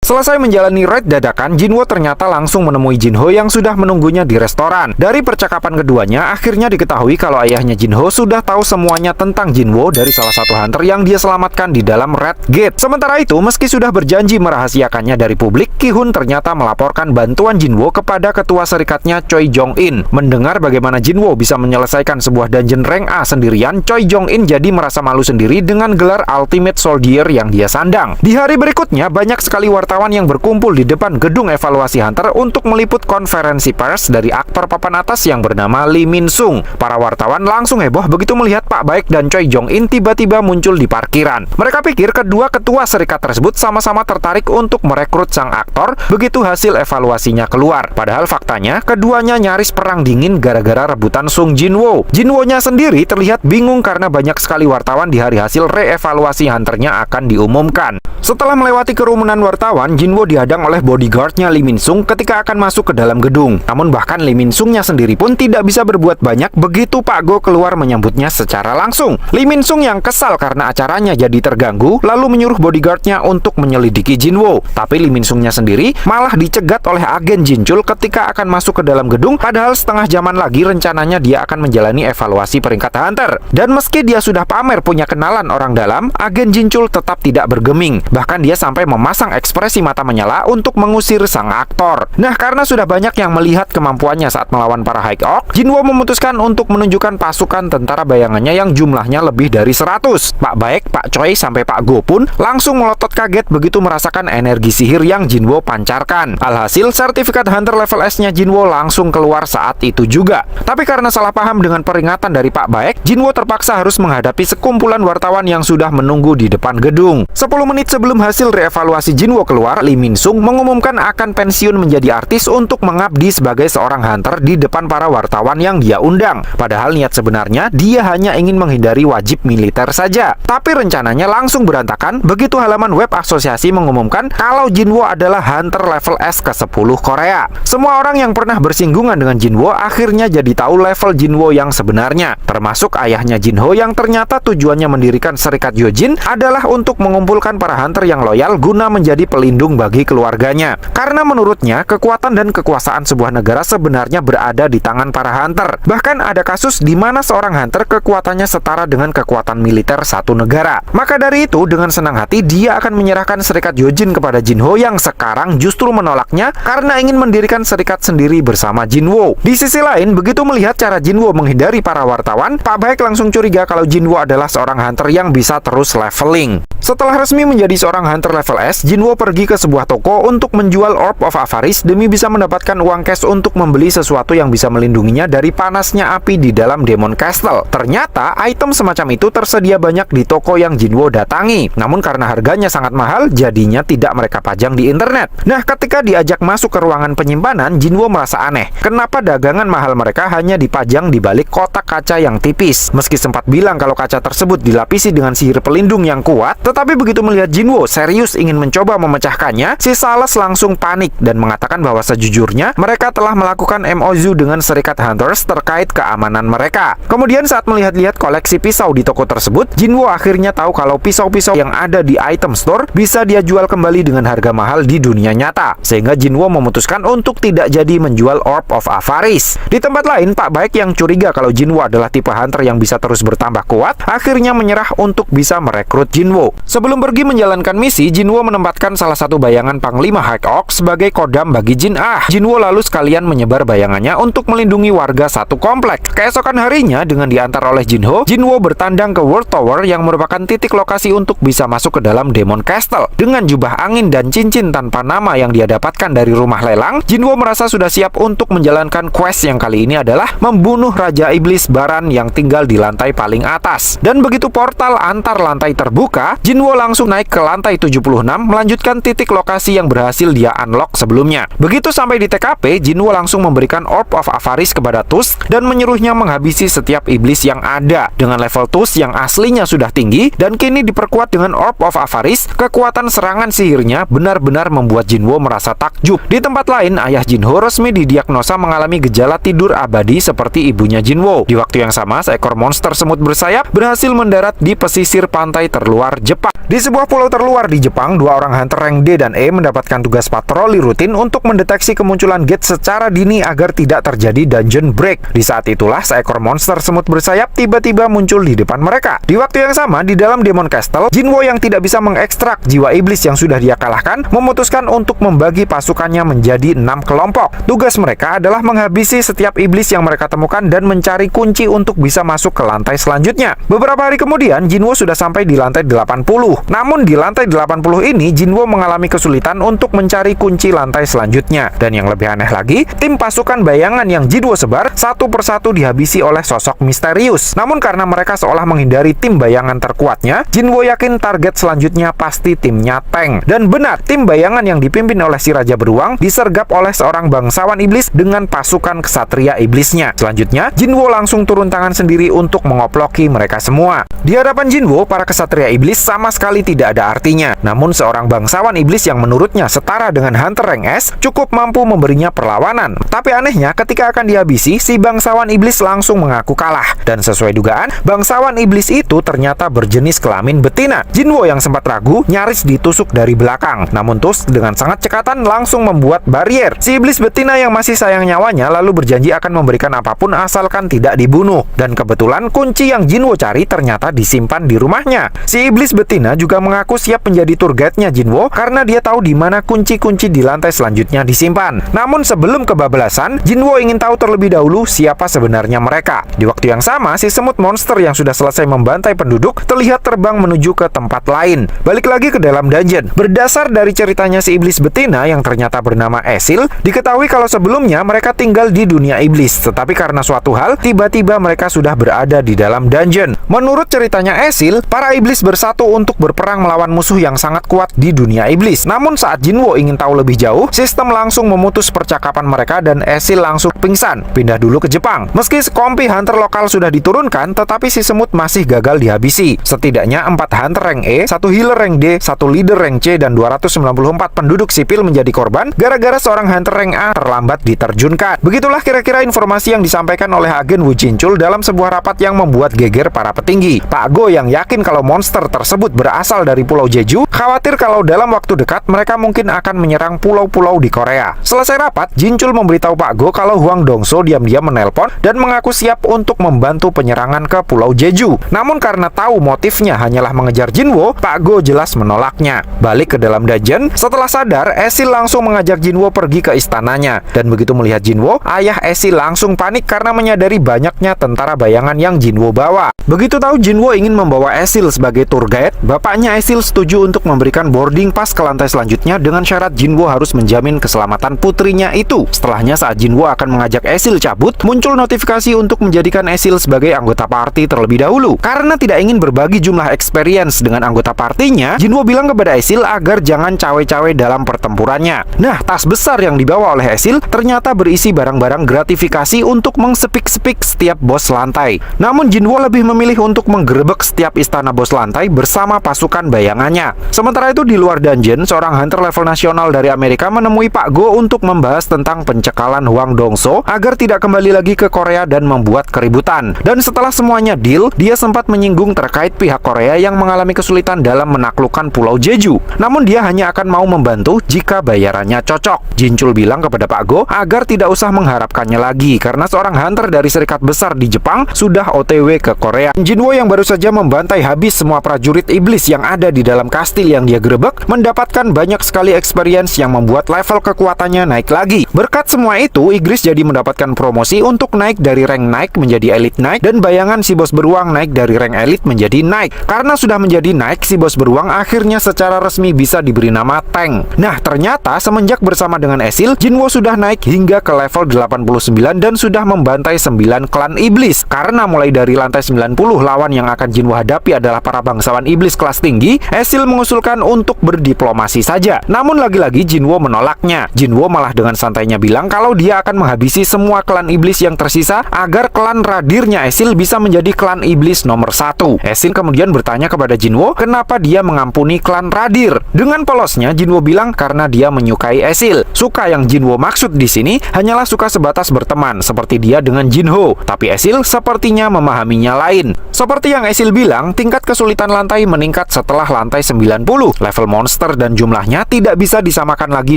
Selesai menjalani raid dadakan, Jinwo ternyata langsung menemui Jinho yang sudah menunggunya di restoran. Dari percakapan keduanya, akhirnya diketahui kalau ayahnya Jinho sudah tahu semuanya tentang Jinwo dari salah satu hunter yang dia selamatkan di dalam Red Gate. Sementara itu, meski sudah berjanji merahasiakannya dari publik, Ki-hun ternyata melaporkan bantuan Jinwo kepada ketua serikatnya Choi Jong-in. Mendengar bagaimana Jinwo bisa menyelesaikan sebuah dungeon rank A sendirian, Choi Jong-in jadi merasa malu sendiri dengan gelar Ultimate Soldier yang dia sandang. Di hari berikutnya, banyak sekali wartawan yang berkumpul di depan gedung evaluasi hunter untuk meliput konferensi pers dari aktor papan atas yang bernama Lee Min-sung. Para wartawan langsung heboh begitu melihat Pak Baek dan Choi Jong-in tiba-tiba muncul di parkiran. Mereka pikir kedua ketua serikat tersebut sama-sama tertarik untuk merekrut sang aktor begitu hasil evaluasinya keluar. Padahal faktanya, keduanya nyaris perang dingin gara-gara rebutan Sung Jinwo. Jinwo-nya sendiri terlihat bingung karena banyak sekali wartawan di hari hasil reevaluasi hunternya akan diumumkan. Setelah melewati kerumunan wartawan, Jinwo dihadang oleh bodyguardnya Lee Min-sung ketika akan masuk ke dalam gedung. Namun bahkan Lee Min-sungnya sendiri pun tidak bisa berbuat banyak begitu Pak Go keluar menyambutnya secara langsung. Lee Min-sung yang kesal karena acaranya jadi terganggu, lalu menyuruh bodyguardnya untuk menyelidiki Jinwo. Tapi Lee Min-sungnya sendiri malah dicegat oleh agen Jinchul ketika akan masuk ke dalam gedung, padahal setengah jaman lagi rencananya dia akan menjalani evaluasi peringkat hunter. Dan meski dia sudah pamer punya kenalan orang dalam, agen Jinchul tetap tidak bergeming. Bahkan dia sampai memasang ekspresi mata menyala untuk mengusir sang aktor. Nah, karena sudah banyak yang melihat kemampuannya saat melawan para High Oak, Jinwo memutuskan untuk menunjukkan pasukan tentara bayangannya yang jumlahnya lebih dari 100. Pak Baek, Pak Choi, sampai Pak Go pun langsung melotot kaget begitu merasakan energi sihir yang Jinwo pancarkan. Alhasil, sertifikat Hunter level S-nya Jinwo langsung keluar saat itu juga. Tapi karena salah paham dengan peringatan dari Pak Baek, Jinwo terpaksa harus menghadapi sekumpulan wartawan yang sudah menunggu di depan gedung. 10 menit sebelum hasil reevaluasi Jinwo keluar, Lee Min-sung mengumumkan akan pensiun menjadi artis untuk mengabdi sebagai seorang hunter di depan para wartawan yang dia undang. Padahal niat sebenarnya dia hanya ingin menghindari wajib militer saja. Tapi rencananya langsung berantakan begitu halaman web asosiasi mengumumkan kalau Jinwo adalah hunter level S ke-10 Korea. Semua orang yang pernah bersinggungan dengan Jinwo akhirnya jadi tahu level Jinwo yang sebenarnya, termasuk ayahnya Jinho yang ternyata tujuannya mendirikan serikat Yojin adalah untuk mengumpulkan para hunter yang loyal guna menjadi pelindung bagi keluarganya. Karena menurutnya, kekuatan dan kekuasaan sebuah negara sebenarnya berada di tangan para hunter. Bahkan ada kasus di mana seorang hunter kekuatannya setara dengan kekuatan militer satu negara. Maka dari itu, dengan senang hati dia akan menyerahkan serikat Yojin kepada Jinho yang sekarang justru menolaknya karena ingin mendirikan serikat sendiri bersama Jinwo. Di sisi lain, begitu melihat cara Jinwo menghindari para wartawan, Pak Baek langsung curiga kalau Jinwo adalah seorang hunter yang bisa terus leveling. Setelah resmi menjadi seorang hunter level S, Jinwo pergi ke sebuah toko untuk menjual Orb of Avaris demi bisa mendapatkan uang cash untuk membeli sesuatu yang bisa melindunginya dari panasnya api di dalam Demon Castle. Ternyata, item semacam itu tersedia banyak di toko yang Jinwo datangi. Namun karena harganya sangat mahal, jadinya tidak mereka pajang di internet. Nah, ketika diajak masuk ke ruangan penyimpanan, Jinwo merasa aneh. Kenapa dagangan mahal mereka hanya dipajang di balik kotak kaca yang tipis? Meski sempat bilang kalau kaca tersebut dilapisi dengan sihir pelindung yang kuat, tapi begitu melihat Jinwo serius ingin mencoba memecahkannya, si Sales langsung panik dan mengatakan bahwa sejujurnya mereka telah melakukan MOU dengan serikat Hunters terkait keamanan mereka. Kemudian saat melihat-lihat koleksi pisau di toko tersebut, Jinwo akhirnya tahu kalau pisau-pisau yang ada di item store bisa dia jual kembali dengan harga mahal di dunia nyata. Sehingga Jinwo memutuskan untuk tidak jadi menjual Orb of Avaris. Di tempat lain, Pak Baek yang curiga kalau Jinwo adalah tipe hunter yang bisa terus bertambah kuat, akhirnya menyerah untuk bisa merekrut Jinwo. Sebelum pergi menjalankan misi, Jinwo menempatkan salah satu bayangan Panglima High Oak sebagai kodam bagi Jin Ah. Jinwo lalu sekalian menyebar bayangannya untuk melindungi warga satu komplek. Keesokan harinya, dengan diantar oleh Jinho, Jinwo bertandang ke World Tower yang merupakan titik lokasi untuk bisa masuk ke dalam Demon Castle. Dengan jubah angin dan cincin tanpa nama yang dia dapatkan dari rumah lelang, Jinwo merasa sudah siap untuk menjalankan quest yang kali ini adalah membunuh Raja Iblis Baran yang tinggal di lantai paling atas. Dan begitu portal antar lantai terbuka, Jinwo langsung naik ke lantai 76 melanjutkan titik lokasi yang berhasil dia unlock sebelumnya. Begitu sampai di TKP, Jinwo langsung memberikan Orb of Avaris kepada Tusk dan menyuruhnya menghabisi setiap iblis yang ada. Dengan level Tusk yang aslinya sudah tinggi dan kini diperkuat dengan Orb of Avaris, kekuatan serangan sihirnya benar-benar membuat Jinwo merasa takjub. Di tempat lain, ayah Jinho resmi didiagnosa mengalami gejala tidur abadi seperti ibunya Jinwo. Di waktu yang sama, seekor monster semut bersayap berhasil mendarat di pesisir pantai terluar Jepang. Di sebuah pulau terluar di Jepang, dua orang hunter rank Reng D dan E mendapatkan tugas patroli rutin untuk mendeteksi kemunculan gate secara dini agar tidak terjadi dungeon break. Di saat itulah seekor monster semut bersayap tiba-tiba muncul di depan mereka. Di waktu yang sama, di dalam Demon Castle, Jinwo yang tidak bisa mengekstrak jiwa iblis yang sudah dia kalahkan memutuskan untuk membagi pasukannya menjadi 6 kelompok. Tugas mereka adalah menghabisi setiap iblis yang mereka temukan dan mencari kunci untuk bisa masuk ke lantai selanjutnya. Beberapa hari kemudian, Jinwo sudah sampai di lantai 80. Namun di lantai 80 ini, Jinwo mengalami kesulitan untuk mencari kunci lantai selanjutnya. Dan yang lebih aneh lagi, tim pasukan bayangan yang Jinwo sebar satu persatu dihabisi oleh sosok misterius. Namun karena mereka seolah menghindari tim bayangan terkuatnya, Jinwo yakin target selanjutnya pasti timnya Tank. Dan benar, tim bayangan yang dipimpin oleh si Raja Beruang disergap oleh seorang bangsawan iblis dengan pasukan kesatria iblisnya. Selanjutnya, Jinwo langsung turun tangan sendiri untuk mengoploki mereka semua. Di hadapan Jinwo, para kesatria iblis sama sekali tidak ada artinya. Namun seorang bangsawan iblis yang menurutnya setara dengan Hunter Rank S cukup mampu memberinya perlawanan. Tapi anehnya, ketika akan dihabisi, si bangsawan iblis langsung mengaku kalah. Dan sesuai dugaan, bangsawan iblis itu ternyata berjenis kelamin betina. Jinwo yang sempat ragu nyaris ditusuk dari belakang. Namun Tusk dengan sangat cekatan langsung membuat barier. Si iblis betina yang masih sayang nyawanya lalu berjanji akan memberikan apapun asalkan tidak dibunuh. Dan kebetulan kunci yang Jinwo cari ternyata disimpan di rumahnya. Si iblis betina juga mengaku siap menjadi tour guide-nya Jinwo karena dia tahu di mana kunci-kunci di lantai selanjutnya disimpan. Namun sebelum kebablasan, Jinwo ingin tahu terlebih dahulu siapa sebenarnya mereka. Di waktu yang sama, si semut monster yang sudah selesai membantai penduduk terlihat terbang menuju ke tempat lain. Balik lagi ke dalam dungeon. Berdasar dari ceritanya si iblis betina yang ternyata bernama Esil, diketahui kalau sebelumnya mereka tinggal di dunia iblis, tetapi karena suatu hal, tiba-tiba mereka sudah berada di dalam dungeon. Menurut ceritanya Esil, para iblis bersatu untuk berperang melawan musuh yang sangat kuat di dunia iblis. Namun saat Jinwo ingin tahu lebih jauh, sistem langsung memutus percakapan mereka dan Esil langsung pingsan, pindah dulu ke Jepang. Meski sekompi hunter lokal sudah diturunkan, tetapi si semut masih gagal dihabisi. Setidaknya 4 hunter rank E, 1 healer rank D, 1 leader rank C, dan 294 penduduk sipil menjadi korban gara-gara seorang hunter rank A terlambat diterjunkan. Begitulah kira-kira informasi yang disampaikan oleh agen Wu Jinchul dalam sebuah rapat yang membuat geger para petinggi. Pak Go yang yakin kalau monster tersebut berasal dari Pulau Jeju, khawatir kalau dalam waktu dekat mereka mungkin akan menyerang pulau-pulau di Korea. Selesai rapat, Jinchul memberitahu Pak Go kalau Huang Dongso diam-diam menelpon dan mengaku siap untuk membantu penyerangan ke Pulau Jeju. Namun karena tahu motifnya hanyalah mengejar Jinwo, Pak Go jelas menolaknya. Balik ke dalam dungeon, setelah sadar, Esil langsung mengajak Jinwo pergi ke istananya. Dan begitu melihat Jinwo, ayah Esil langsung panik karena menyadari banyaknya tentara bayangan yang Jinwo bawa. Begitu tahu Jinwo ingin membawa Esil sebagai tour guide, bapaknya Esil setuju untuk memberikan boarding pass ke lantai selanjutnya dengan syarat Jinwo harus menjamin keselamatan putrinya itu. Setelahnya saat Jinwo akan mengajak Esil cabut, muncul notifikasi untuk menjadikan Esil sebagai anggota party terlebih dahulu. Karena tidak ingin berbagi jumlah experience dengan anggota partinya, Jinwo bilang kepada Esil agar jangan cawe-cawe dalam pertempurannya. Nah, tas besar yang dibawa oleh Esil ternyata berisi barang-barang gratifikasi untuk mengsepik-sepik setiap bos lantai. Namun Jinwo lebih memilih untuk menggerebek setiap istana bos lantai bersama pasukan bayangannya. Sementara itu di luar dungeon, seorang hunter level nasional dari Amerika menemui Pak Go untuk membahas tentang pencekalan Huang Dongso agar tidak kembali lagi ke Korea dan membuat keributan. Dan setelah semuanya deal, dia sempat menyinggung terkait pihak Korea yang mengalami kesulitan dalam menaklukkan Pulau Jeju. Namun dia hanya akan mau membantu jika bayarannya cocok. Jinchul bilang kepada Pak Go agar tidak usah mengharapkannya lagi karena seorang hunter dari serikat besar di Jepang sudah OTW ke Korea. Jinwo yang baru saja membantai habis semua prajurit iblis yang ada di dalam kastil yang dia gerebek mendapatkan banyak sekali experience yang membuat level kekuatannya naik lagi. Berkat semua itu, Igris jadi mendapatkan promosi untuk naik dari rank naik menjadi elite naik dan bayangan si bos beruang naik dari rank elite menjadi naik. Karena sudah menjadi naik, si bos beruang akhirnya secara resmi bisa diberi nama Tank. Nah, ternyata semenjak bersama dengan Esil, Jinwo sudah naik hingga ke level 89 dan sudah membantai 9 klan iblis. Karena mulai dari lantai 90 lawan yang akan Jinwo hadapi adalah para bangsawan iblis kelas tinggi, Esil mengusulkan untuk berdiplomasi saja. Namun lagi-lagi Jinwo menolaknya. Jinwo malah dengan santainya bilang kalau dia akan menghabisi semua klan iblis yang tersisa agar klan Radirnya Esil bisa menjadi klan iblis nomor 1. Esil kemudian bertanya kepada Jinwo kenapa dia mengampuni klan Radir. Dengan polosnya Jinwo bilang karena dia menyukai Esil. Suka yang Jinwo maksud di sini hanyalah suka sebatas berteman seperti dia dengan Jinho, tapi Esil sepertinya memahaminya lain. Seperti yang Esil bilang, tingkat kesulitan lantai meningkat setelah lantai 90. Level monster monster dan jumlahnya tidak bisa disamakan lagi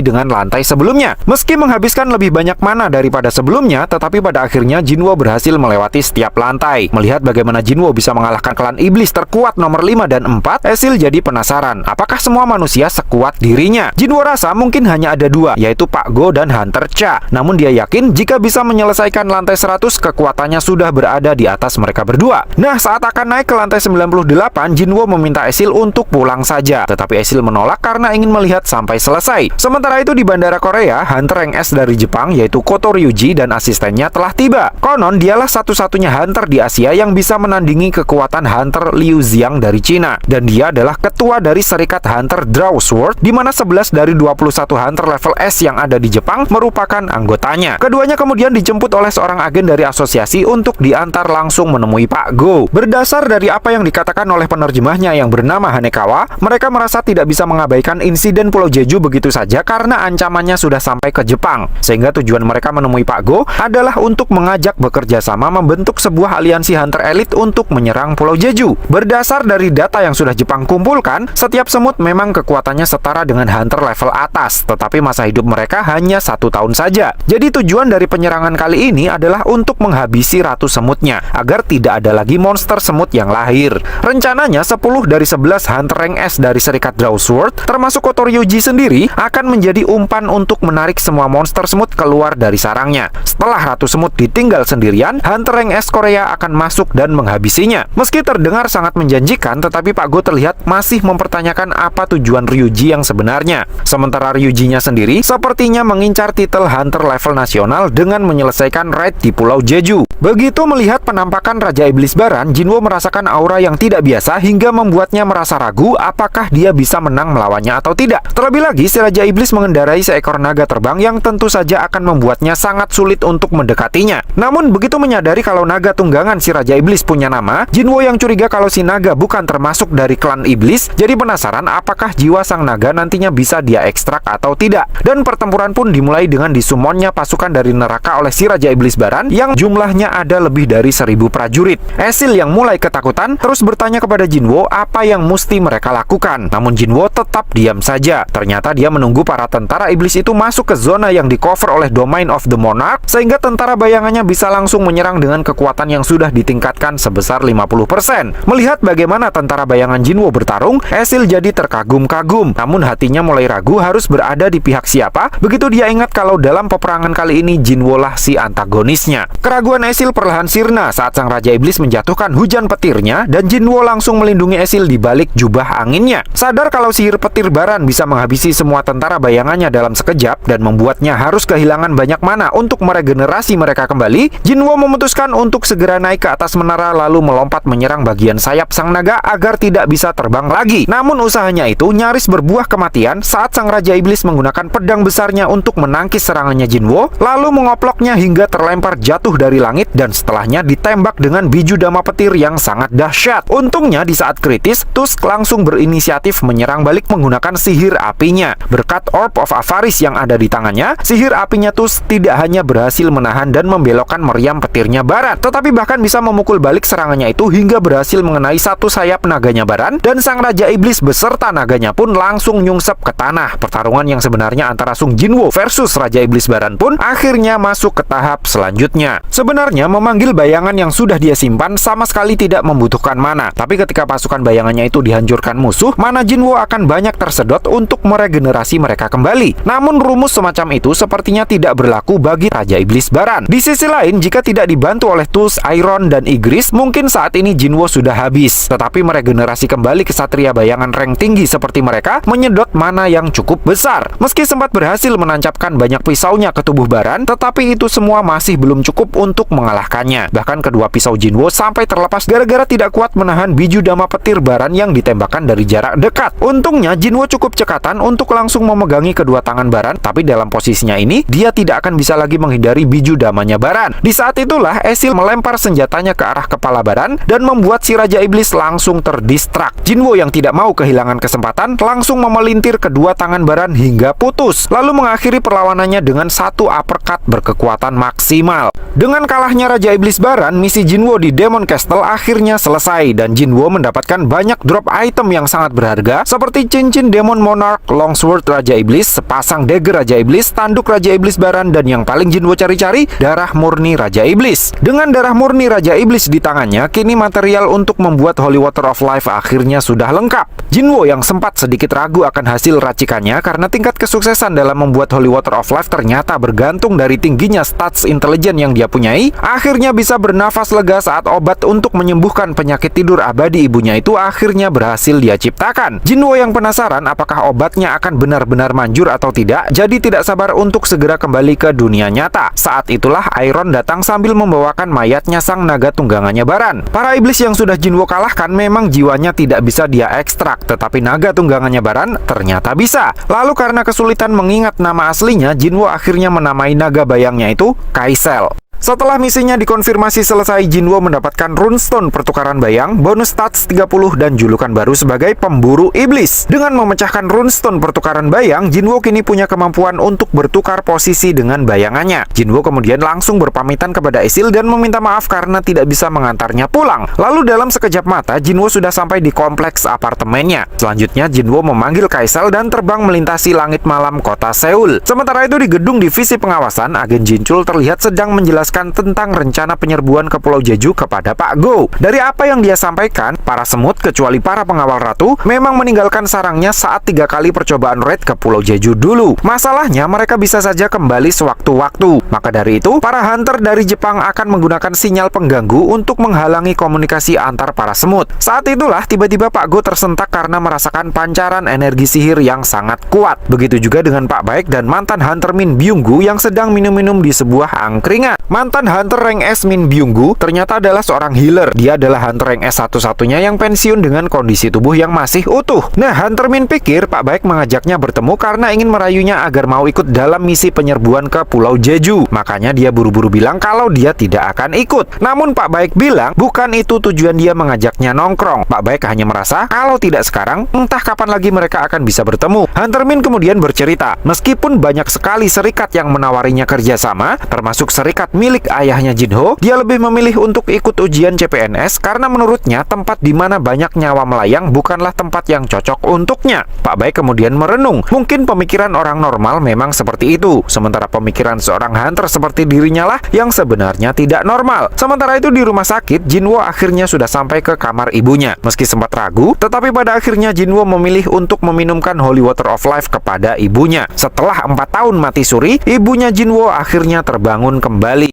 dengan lantai sebelumnya. Meski menghabiskan lebih banyak mana daripada sebelumnya, tetapi pada akhirnya Jinwo berhasil melewati setiap lantai. Melihat bagaimana Jinwo bisa mengalahkan klan iblis terkuat nomor 5 dan 4, Esil jadi penasaran, apakah semua manusia sekuat dirinya? Jinwo rasa mungkin hanya ada dua, yaitu Pak Go dan Hunter Cha. Namun dia yakin jika bisa menyelesaikan lantai 100, kekuatannya sudah berada di atas mereka berdua. Nah, saat akan naik ke lantai 98, Jinwo meminta Esil untuk pulang saja. Tetapi Esil menolak karena ingin melihat sampai selesai. Sementara itu di bandara Korea, Hunter rank S dari Jepang yaitu Koto Ryuji dan asistennya telah tiba. Konon dialah satu-satunya Hunter di Asia yang bisa menandingi kekuatan Hunter Liu Xiang dari Cina. Dan dia adalah ketua dari Serikat Hunter Draw Sword, di mana 11 dari 21 Hunter level S yang ada di Jepang merupakan anggotanya. Keduanya kemudian dijemput oleh seorang agen dari asosiasi untuk diantar langsung menemui Pak Go. Berdasar dari apa yang dikatakan oleh penerjemahnya yang bernama Hanekawa, mereka merasa tidak bisa mengabaikan insiden Pulau Jeju begitu saja karena ancamannya sudah sampai ke Jepang. Sehingga tujuan mereka menemui Pak Go adalah untuk mengajak bekerja sama membentuk sebuah aliansi Hunter Elite untuk menyerang Pulau Jeju. Berdasar dari data yang sudah Jepang kumpulkan, setiap semut memang kekuatannya setara dengan Hunter level atas, tetapi masa hidup mereka hanya 1 tahun saja. Jadi tujuan dari penyerangan kali ini adalah untuk menghabisi ratu semutnya, agar tidak ada lagi monster semut yang lahir. Rencananya 10 dari 11 Hunter rank S dari Serikat Draw Sword, termasuk Koto Ryuji sendiri, akan menjadi umpan untuk menarik semua monster semut keluar dari sarangnya. Setelah ratu semut ditinggal sendirian, Hunter rank S Korea akan masuk dan menghabisinya. Meski terdengar sangat menjanjikan, tetapi Pak Go terlihat masih mempertanyakan apa tujuan Ryuji yang sebenarnya. Sementara Ryujinya sendiri sepertinya mengincar titel Hunter level nasional dengan menyelesaikan raid di Pulau Jeju. Begitu melihat penampakan Raja Iblis Baran, Jinwo merasakan aura yang tidak biasa hingga membuatnya merasa ragu apakah dia bisa menang melawannya atau tidak. Terlebih lagi, si Raja Iblis mengendarai seekor naga terbang yang tentu saja akan membuatnya sangat sulit untuk mendekatinya. Namun begitu menyadari kalau naga tunggangan si Raja Iblis punya nama, Jinwo yang curiga kalau si naga bukan termasuk dari klan iblis, jadi penasaran apakah jiwa sang naga nantinya bisa dia ekstrak atau tidak. Dan pertempuran pun dimulai dengan disummonnya pasukan dari neraka oleh si Raja Iblis Baran yang jumlahnya ada lebih dari 1000 prajurit. Esil yang mulai ketakutan terus bertanya kepada Jinwo apa yang mesti mereka lakukan. Namun Jinwo tetap diam saja. Ternyata dia menunggu para tentara iblis itu masuk ke zona yang di cover oleh Domain of the Monarch, sehingga tentara bayangannya bisa langsung menyerang dengan kekuatan yang sudah ditingkatkan sebesar 50%. Melihat bagaimana tentara bayangan Jinwo bertarung, Esil jadi terkagum-kagum. Namun hatinya mulai ragu harus berada di pihak siapa. Begitu dia ingat kalau dalam peperangan kali ini Jinwo lah si antagonisnya. Keraguan Esil perlahan sirna saat sang Raja Iblis menjatuhkan hujan petirnya dan Jinwo langsung melindungi Esil di balik jubah anginnya. Sadar kalau sihir petir Baran bisa menghabisi semua tentara bayangannya dalam sekejap dan membuatnya harus kehilangan banyak mana untuk meregenerasi mereka kembali, Jinwo memutuskan untuk segera naik ke atas menara lalu melompat menyerang bagian sayap sang naga agar tidak bisa terbang lagi. Namun usahanya itu nyaris berbuah kematian saat sang Raja Iblis menggunakan pedang besarnya untuk menangkis serangannya Jinwo, lalu mengoploknya hingga terlempar jatuh dari langit dan setelahnya ditembak dengan biju dama petir yang sangat dahsyat. Untungnya di saat kritis, Tusk langsung berinisiatif menyerang balik menggunakan sihir apinya. Berkat Orb of Avaris yang ada di tangannya, sihir apinya Tusk tidak hanya berhasil menahan dan membelokkan meriam petirnya Baran, tetapi bahkan bisa memukul balik serangannya itu hingga berhasil mengenai satu sayap naganya Baran, dan sang Raja Iblis beserta naganya pun langsung nyungsep ke tanah. Pertarungan yang sebenarnya antara Sung Jinwo versus Raja Iblis Baran pun akhirnya masuk ke tahap selanjutnya. Sebenarnya memanggil bayangan yang sudah dia simpan sama sekali tidak membutuhkan mana, tapi ketika pasukan bayangannya itu dihancurkan musuh, mana Jinwo akan banyak tersedot untuk meregenerasi mereka kembali. Namun rumus semacam itu sepertinya tidak berlaku bagi Raja Iblis Baran. Di sisi lain, jika tidak dibantu oleh Tusk, Iron, dan Igris, mungkin saat ini Jinwo sudah habis. Tetapi meregenerasi kembali kesatria bayangan rank tinggi seperti mereka menyedot mana yang cukup besar. Meski sempat berhasil menancapkan banyak pisaunya ke tubuh Baran, tetapi itu semua masih belum cukup untuk mengalahkannya. Bahkan kedua pisau Jinwo sampai terlepas gara-gara tidak kuat menahan biju dama petir Baran yang ditembakkan dari jarak dekat. Untungnya Jinwo cukup cekatan untuk langsung memegangi kedua tangan Baran, tapi dalam posisinya ini dia tidak akan bisa lagi menghindari biju damanya Baran. Di saat itulah Esil melempar senjatanya ke arah kepala Baran dan membuat si Raja Iblis langsung terdistrak. Jinwo yang tidak mau kehilangan kesempatan langsung memelintir kedua tangan Baran hingga putus, lalu mengakhiri perlawanannya dengan satu uppercut berkekuatan maksimal. Dengan kalahnya Raja Iblis Baran, misi Jinwo di Demon Castle akhirnya selesai dan Jinwo mendapatkan banyak drop item yang sangat berharga seperti cincin Demon Monarch, Longsword Raja Iblis, sepasang dagger Raja Iblis, tanduk Raja Iblis Baran, dan yang paling Jinwo cari-cari, darah murni Raja Iblis. Dengan darah murni Raja Iblis di tangannya, kini material untuk membuat Holy Water of Life akhirnya sudah lengkap. Jinwo yang sempat sedikit ragu akan hasil racikannya karena tingkat kesuksesan dalam membuat Holy Water of Life ternyata bergantung dari tingginya stats intelijen yang dia punyai, akhirnya bisa bernafas lega saat obat untuk menyembuhkan penyakit tidur abadi ibunya itu akhirnya berhasil dia ciptakan. Jinwo yang penasaran apakah obatnya akan benar-benar manjur atau tidak, jadi tidak sabar untuk segera kembali ke dunia nyata. Saat itulah Iron datang sambil membawakan mayatnya sang naga tunggangannya Baran. Para iblis yang sudah Jinwo kalahkan memang jiwanya tidak bisa dia ekstrak, tetapi naga tunggangannya Baran ternyata bisa. Lalu karena kesulitan mengingat nama aslinya, Jinwo akhirnya menamai naga bayangnya itu Kaisel. Setelah misinya dikonfirmasi selesai, Jinwo mendapatkan runestone pertukaran bayang, bonus stats 30, dan julukan baru sebagai pemburu iblis. Dengan memecahkan runestone pertukaran bayang, Jinwo kini punya kemampuan untuk bertukar posisi dengan bayangannya. Jinwo kemudian langsung berpamitan kepada Isil dan meminta maaf karena tidak bisa mengantarnya pulang. Lalu dalam sekejap mata, Jinwo sudah sampai di kompleks apartemennya. Selanjutnya, Jinwo memanggil Kaisel dan terbang melintasi langit malam kota Seoul. Sementara itu di gedung divisi pengawasan, agen Jinchul terlihat sedang menjelaskan tentang rencana penyerbuan ke Pulau Jeju kepada Pak Go. Dari apa yang dia sampaikan, para semut kecuali para pengawal ratu memang meninggalkan sarangnya saat 3 kali percobaan raid ke Pulau Jeju dulu. Masalahnya mereka bisa saja kembali sewaktu-waktu. Maka dari itu, para hunter dari Jepang akan menggunakan sinyal pengganggu untuk menghalangi komunikasi antar para semut. Saat itulah tiba-tiba Pak Go tersentak karena merasakan pancaran energi sihir yang sangat kuat. Begitu juga dengan Pak Baek dan mantan hunter Min Byung-gu yang sedang minum-minum di sebuah angkringan. Mantan hunter rank S Min Byung-gu ternyata adalah seorang healer. Dia adalah hunter rank S satu-satunya yang pensiun dengan kondisi tubuh yang masih utuh. Nah, Hunter Min pikir Pak Baek mengajaknya bertemu karena ingin merayunya agar mau ikut dalam misi penyerbuan ke Pulau Jeju. Makanya dia buru-buru bilang kalau dia tidak akan ikut. Namun Pak Baek bilang bukan itu tujuan dia mengajaknya nongkrong. Pak Baek hanya merasa kalau tidak sekarang, entah kapan lagi mereka akan bisa bertemu. Hunter Min kemudian bercerita, meskipun banyak sekali serikat yang menawarinya kerjasama, termasuk serikat milik ayahnya Jinho, dia lebih memilih untuk ikut ujian CPNS karena menurutnya tempat di mana banyak nyawa melayang bukanlah tempat yang cocok untuknya. Pak Baek kemudian merenung, mungkin pemikiran orang normal memang seperti itu, sementara pemikiran seorang hunter seperti dirinya lah yang sebenarnya tidak normal. Sementara itu di rumah sakit, Jinwo akhirnya sudah sampai ke kamar ibunya. Meski sempat ragu, tetapi pada akhirnya Jinwo memilih untuk meminumkan Holy Water of Life kepada ibunya. Setelah 4 tahun mati suri, ibunya Jinwo akhirnya terbangun kembali.